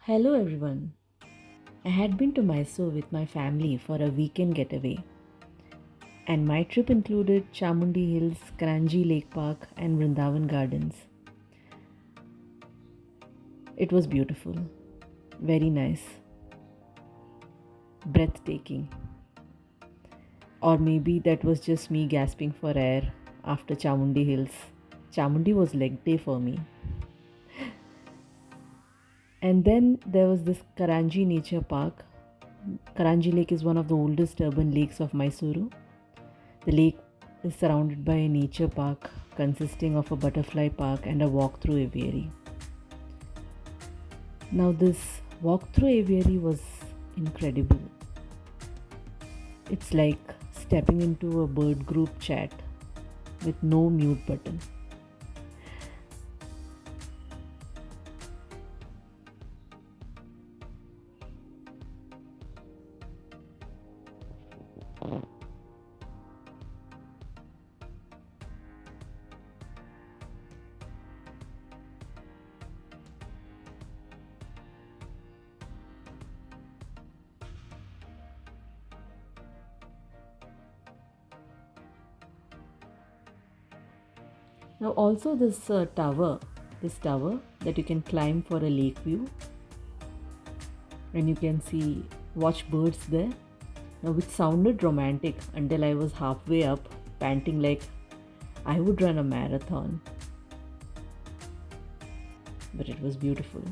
Hello everyone. I had been to Mysore with my family for a weekend getaway, and my trip included Chamundi Hills, Karanji Lake Park, and Vrindavan Gardens. It was beautiful, very nice, breathtaking. Or maybe that was just me gasping for air after Chamundi Hills. Chamundi was leg day for me. And then there was this Karanji Nature Park. Karanji Lake is one of the oldest urban lakes of Mysuru. The lake is surrounded by a nature park consisting of a butterfly park and a walk-through aviary. Now, this walk-through aviary was incredible. It's like stepping into a bird group chat with no mute button. Now, also this tower that you can climb for a lake view, and you can watch birds there. Now, which sounded romantic until I was halfway up, panting like I would run a marathon. But it was beautiful.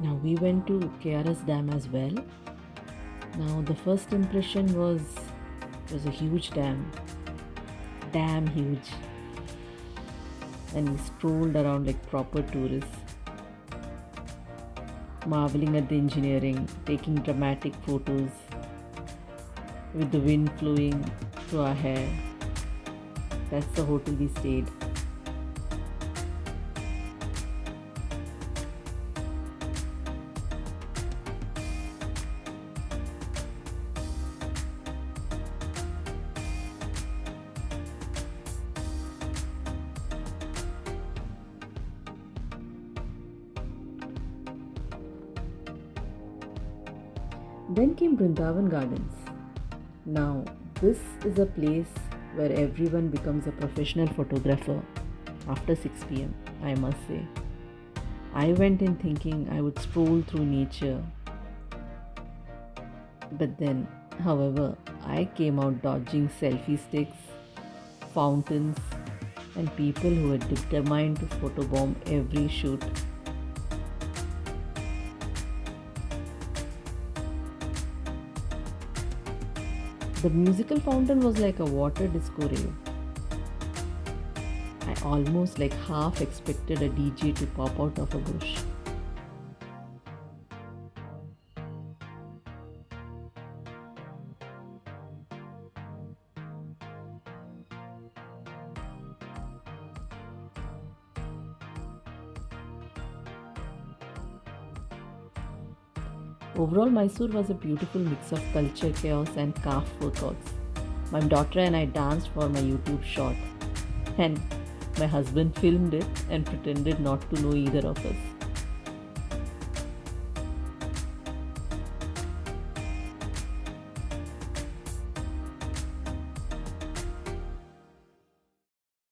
Now we went to KRS Dam as well. Now the first impression was it was a huge dam. Damn huge. And we strolled around like proper tourists, marveling at the engineering, taking dramatic photos with the wind flowing through our hair. That's the hotel we stayed. Then came Vrindavan Gardens. Now, this is a place where everyone becomes a professional photographer after 6 pm, I must say. I went in thinking I would stroll through nature, but then, however, I came out dodging selfie sticks, fountains, and people who were determined to photobomb every shoot. The musical fountain was like a water disco rave. I almost like half expected a DJ to pop out of a bush. Overall, Mysore was a beautiful mix of culture, chaos, and calf workouts. My daughter and I danced for my YouTube short, and my husband filmed it and pretended not to know either of us.